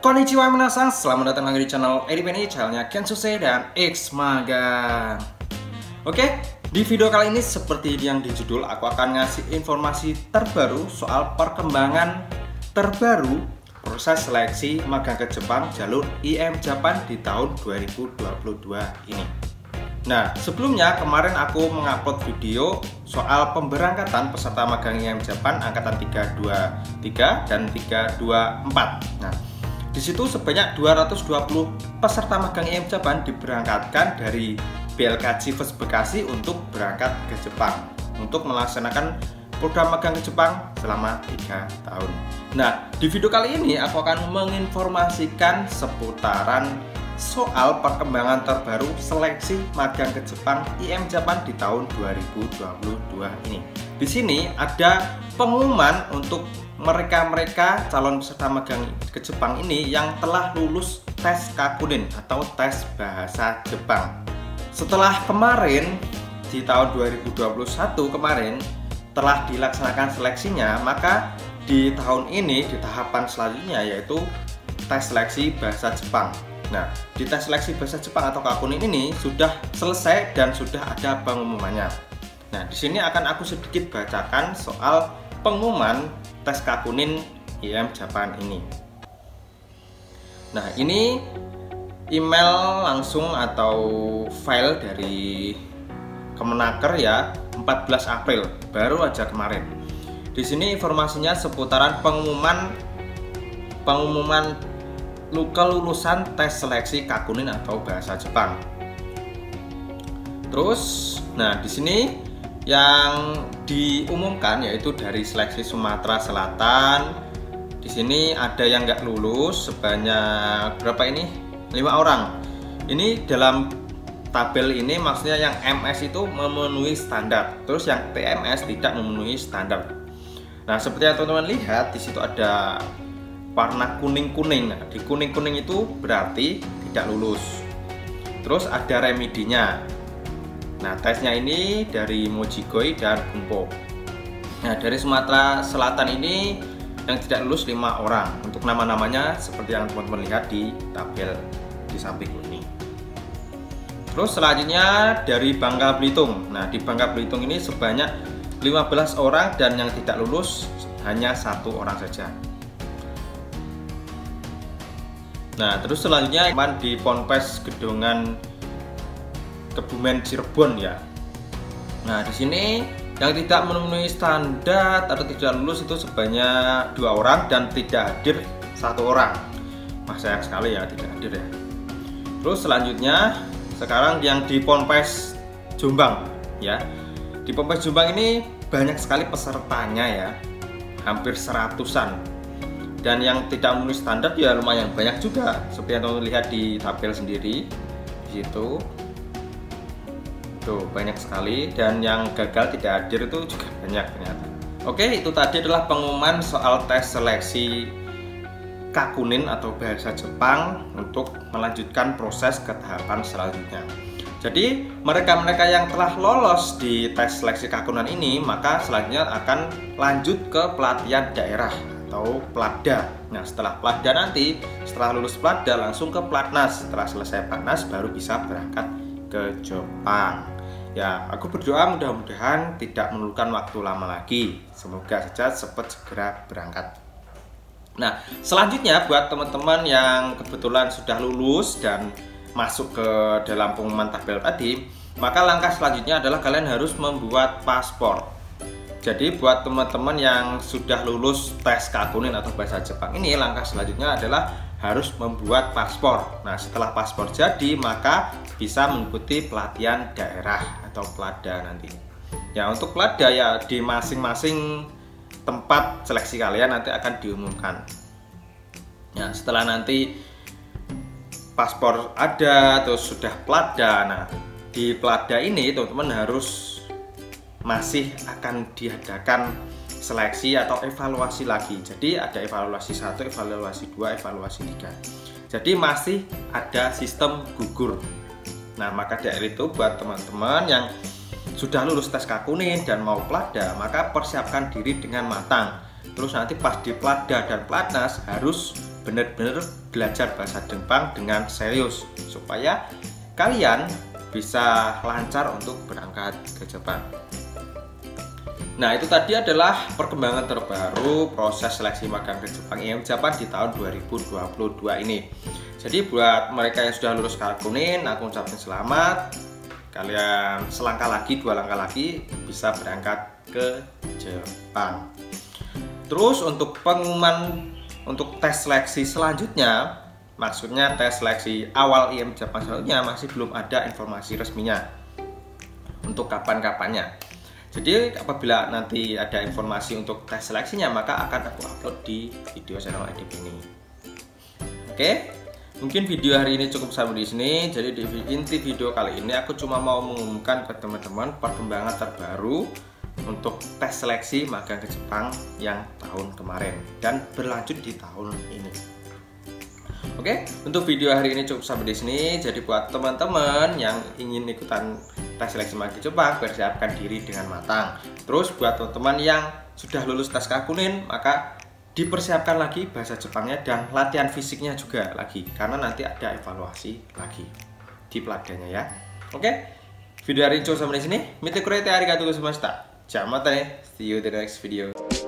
Konnichiwa minasan, selamat datang lagi di channel Edipeni, channelnya Kensuse dan X Magang. Oke, di video kali ini seperti yang di judul, aku akan ngasih informasi terbaru soal perkembangan terbaru proses seleksi magang ke Jepang jalur IM Japan di tahun 2022 ini. Nah, sebelumnya kemarin aku mengupload video soal pemberangkatan peserta magang IM Japan angkatan 323 dan 324. Nah, di situ sebanyak 220 peserta magang IM Japan diberangkatkan dari BLK First Bekasi untuk berangkat ke Jepang untuk melaksanakan program magang ke Jepang selama 3 tahun. Nah, di video kali ini aku akan menginformasikan seputaran soal perkembangan terbaru seleksi magang ke Jepang IM Japan di tahun 2022 ini. Di sini ada pengumuman untuk mereka calon peserta magang ke Jepang ini yang telah lulus tes Kakunin atau tes bahasa Jepang. Setelah kemarin di tahun 2021 kemarin telah dilaksanakan seleksinya, maka di tahun ini di tahapan selanjutnya yaitu tes seleksi bahasa Jepang. Nah, di tes seleksi bahasa Jepang atau Kakunin ini sudah selesai dan sudah ada pengumumannya. Nah, di sini akan aku sedikit bacakan soal pengumuman tes Kakunin IM Japan ini. Nah, ini email langsung atau file dari Kemenaker ya, 14 April, baru aja kemarin. Di sini informasinya seputaran pengumuman kelulusan tes seleksi Kakunin atau bahasa Jepang. Terus, nah di sini yang diumumkan yaitu dari seleksi Sumatera Selatan. Di sini ada yang nggak lulus sebanyak berapa ini? 5 orang. Ini dalam tabel ini maksudnya yang MS itu memenuhi standar, terus yang TMS tidak memenuhi standar. Nah, seperti yang teman-teman lihat di situ ada warna kuning-kuning. Nah, di kuning-kuning itu berarti tidak lulus. Terus ada remedinya. Nah, tesnya ini dari Mojigoi dan Gumpo. Nah, dari Sumatera Selatan ini yang tidak lulus 5 orang. Untuk nama-namanya seperti yang teman-teman lihat di tabel di samping ini. Terus selanjutnya dari Bangka Belitung. Nah, di Bangka Belitung ini sebanyak 15 orang dan yang tidak lulus hanya 1 orang saja. Nah, terus selanjutnya di Ponpes Gedongan Kebumen Cirebon ya. Nah, di sini yang tidak memenuhi standar atau tidak lulus itu sebanyak 2 orang dan tidak hadir 1 orang. Wah, sayang sekali ya tidak hadir ya. Terus selanjutnya sekarang yang di Ponpes Jombang ya. Di Ponpes Jombang ini banyak sekali pesertanya ya. Hampir 100-an. Dan yang tidak memenuhi standar ya lumayan banyak juga. Seperti yang teman-teman lihat di tabel sendiri di situ. Tuh, banyak sekali, dan yang gagal tidak hadir itu juga banyak ternyata. Oke, itu tadi adalah pengumuman soal tes seleksi Kakunin atau bahasa Jepang untuk melanjutkan proses ke tahapan selanjutnya. Jadi, mereka-mereka yang telah lolos di tes seleksi Kakunin ini, maka selanjutnya akan lanjut ke pelatihan daerah atau Platda. Nah, setelah Platda nanti, setelah lulus Platda langsung ke Platnas. Setelah selesai Platnas baru bisa berangkat ke Jepang. Ya, aku berdoa mudah-mudahan tidak memerlukan waktu lama lagi. Semoga saja cepat segera berangkat. Nah, selanjutnya buat teman-teman yang kebetulan sudah lulus dan masuk ke dalam pengumuman tabel tadi, maka langkah selanjutnya adalah kalian harus membuat paspor. Jadi buat teman-teman yang sudah lulus tes Kakunin atau bahasa Jepang ini, langkah selanjutnya adalah harus membuat paspor. Nah, setelah paspor jadi, maka bisa mengikuti pelatihan daerah atau Platda nanti. Ya, untuk Platda ya di masing-masing tempat seleksi kalian nanti akan diumumkan. Ya, setelah nanti paspor ada, terus sudah Platda. Nah, di Platda ini teman-teman harus masih akan diadakan seleksi atau evaluasi lagi. Jadi ada evaluasi 1, evaluasi 2, evaluasi 3. Jadi masih ada sistem gugur. Nah, maka dari itu buat teman-teman yang sudah lulus tes Kakunin dan mau Platda, maka persiapkan diri dengan matang. Terus nanti pas di Platda dan Platnas harus benar-benar belajar bahasa Jepang dengan serius supaya kalian bisa lancar untuk berangkat ke Jepang. Nah, itu tadi adalah perkembangan terbaru proses seleksi magang ke Jepang IM Japan di tahun 2022 ini. Jadi buat mereka yang sudah lulus Kakunin, aku ucapin selamat. Kalian selangkah lagi, 2 langkah lagi bisa berangkat ke Jepang. Terus untuk pengumuman untuk tes seleksi selanjutnya, maksudnya tes seleksi awal IM Jepang selanjutnya masih belum ada informasi resminya untuk kapan-kapannya. Jadi apabila nanti ada informasi untuk tes seleksinya, maka akan aku upload di video channel Edip ini. Oke, mungkin video hari ini cukup sampai di sini. Jadi di inti video kali ini aku cuma mau mengumumkan ke teman-teman perkembangan terbaru untuk tes seleksi magang ke Jepang yang tahun kemarin dan berlanjut di tahun ini. Oke, untuk video hari ini cukup sampai di sini. Jadi buat teman-teman yang ingin ikutan tes seleksi magang ke Jepang, persiapkan diri dengan matang. Terus buat teman-teman yang sudah lulus tes Kakunin, maka dipersiapkan lagi bahasa Jepangnya dan latihan fisiknya juga lagi, karena nanti ada evaluasi lagi di pelatihannya ya. Oke, video hari ini cukup sampai di sini. Mite kurete arigatou gozaimashita. See you in the next video.